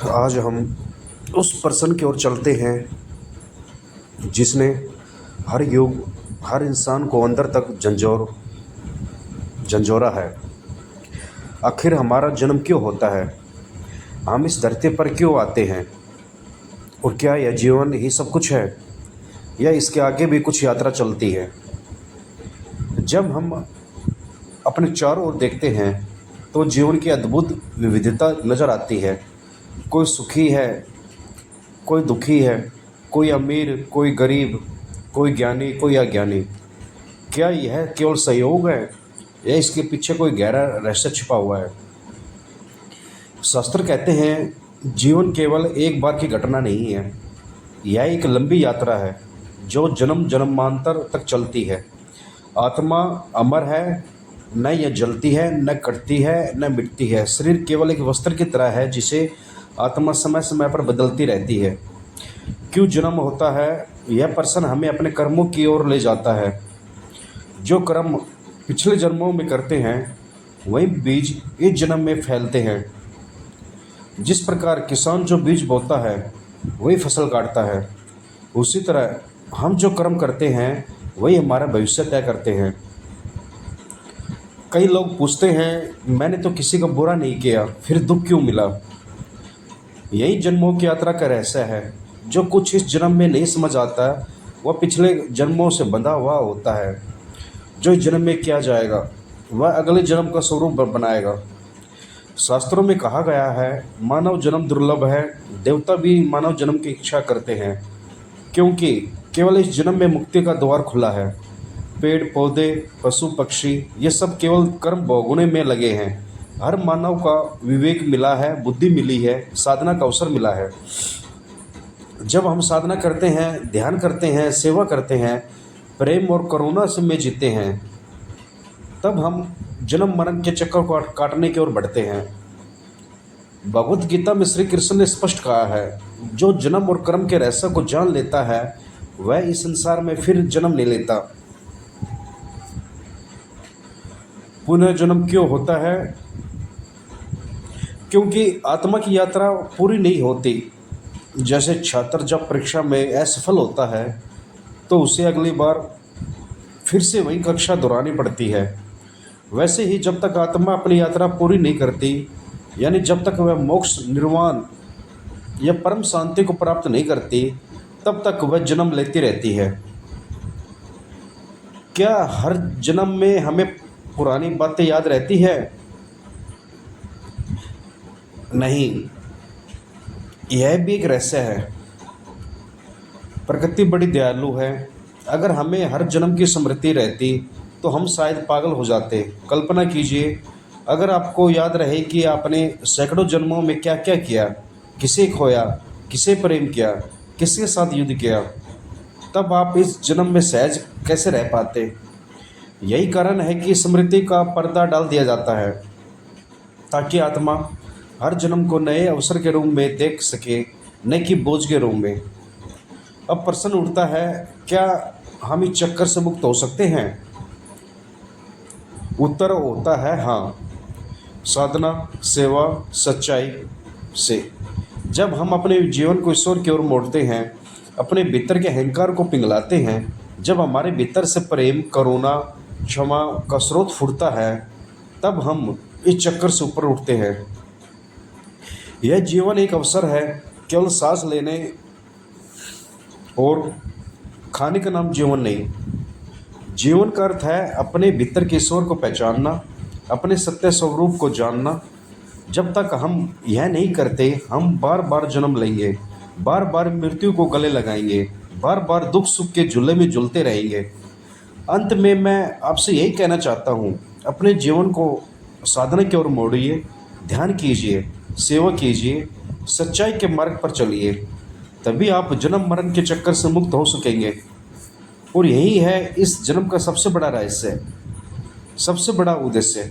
आज हम उस पर्सन की ओर चलते हैं जिसने हर युग हर इंसान को अंदर तक झंझोरा है। आखिर हमारा जन्म क्यों होता है? हम इस धरती पर क्यों आते हैं? और क्या यह जीवन ही सब कुछ है या इसके आगे भी कुछ यात्रा चलती है? जब हम अपने चारों ओर देखते हैं तो जीवन की अद्भुत विविधता नज़र आती है। कोई सुखी है, कोई दुखी है, कोई अमीर, कोई गरीब, कोई ज्ञानी, कोई अज्ञानी। क्या यह केवल संयोग है या इसके पीछे कोई गहरा रहस्य छिपा हुआ है? शास्त्र कहते हैं जीवन केवल एक बार की घटना नहीं है, यह एक लंबी यात्रा है जो जन्म जन्मांतर तक चलती है। आत्मा अमर है, न यह जलती है, न कटती है, न मिटती है। शरीर केवल एक वस्त्र की तरह है जिसे आत्मा समय समय पर बदलती रहती है। क्यों जन्म होता है? यह पर्सन हमें अपने कर्मों की ओर ले जाता है। जो कर्म पिछले जन्मों में करते हैं वही बीज इस जन्म में फैलते हैं। जिस प्रकार किसान जो बीज बोता है वही फसल काटता है, उसी तरह हम जो कर्म करते हैं वही हमारा भविष्य तय करते हैं। कई लोग पूछते हैं मैंने तो किसी का बुरा नहीं किया, फिर दुख क्यों मिला? यही जन्मों की यात्रा का रहस्य है। जो कुछ इस जन्म में नहीं समझ आता वह पिछले जन्मों से बंधा हुआ होता है। जो इस जन्म में किया जाएगा वह अगले जन्म का स्वरूप बनाएगा। शास्त्रों में कहा गया है मानव जन्म दुर्लभ है, देवता भी मानव जन्म की इच्छा करते हैं क्योंकि केवल इस जन्म में मुक्ति का द्वार खुला है। पेड़ पौधे, पशु पक्षी ये सब केवल कर्म भोगने में लगे हैं। हर मानव का विवेक मिला है, बुद्धि मिली है, साधना का अवसर मिला है। जब हम साधना करते हैं, ध्यान करते हैं, सेवा करते हैं, प्रेम और करुणा से में जीते हैं, तब हम जन्म मरण के चक्कर को काटने की ओर बढ़ते हैं। भगवत गीता में श्री कृष्ण ने स्पष्ट कहा है जो जन्म और कर्म के रहस्य को जान लेता है वह इस संसार में फिर जन्म नहीं लेता। पुनः जन्म क्यों होता है? क्योंकि आत्मा की यात्रा पूरी नहीं होती। जैसे छात्र जब परीक्षा में असफल होता है तो उसे अगली बार फिर से वही कक्षा दोहरानी पड़ती है, वैसे ही जब तक आत्मा अपनी यात्रा पूरी नहीं करती, यानी जब तक वह मोक्ष, निर्वाण या परम शांति को प्राप्त नहीं करती, तब तक वह जन्म लेती रहती है। क्या हर जन्म में हमें पुरानी बातें याद रहती है? नहीं, यह भी एक रहस्य है। प्रकृति बड़ी दयालु है। अगर हमें हर जन्म की स्मृति रहती तो हम शायद पागल हो जाते। कल्पना कीजिए अगर आपको याद रहे कि आपने सैकड़ों जन्मों में क्या क्या किया, किसे खोया, किसे प्रेम किया, किसके साथ युद्ध किया, तब आप इस जन्म में सहज कैसे रह पाते? यही कारण है कि स्मृति का पर्दा डाल दिया जाता है ताकि आत्मा हर जन्म को नए अवसर के रूप में देख सके, न कि बोझ के रूप में। अब प्रश्न उठता है क्या हम इस चक्कर से मुक्त हो सकते हैं? उत्तर होता है हाँ, साधना, सेवा, सच्चाई से। जब हम अपने जीवन को ईश्वर की ओर मोड़ते हैं, अपने भीतर के अहंकार को पिघलाते हैं, जब हमारे भीतर से प्रेम, करुणा, क्षमा का स्रोत फूटता है, तब हम इस चक्कर से ऊपर उठते हैं। यह जीवन एक अवसर है, केवल सांस लेने और खाने का नाम जीवन नहीं। जीवन का अर्थ है अपने भीतर के ईश्वर को पहचानना, अपने सत्य स्वरूप को जानना। जब तक हम यह नहीं करते हम बार बार जन्म लेंगे, बार बार मृत्यु को गले लगाएंगे, बार बार दुख सुख के झूले में झूलते रहेंगे। अंत में मैं आपसे यही कहना चाहता हूँ, अपने जीवन को साधना की ओर मोड़िए, ध्यान कीजिए, सेवा कीजिए, सच्चाई के मार्ग पर चलिए, तभी आप जन्म मरण के चक्कर से मुक्त हो सकेंगे। और यही है इस जन्म का सबसे बड़ा रहस्य, सबसे बड़ा उद्देश्य।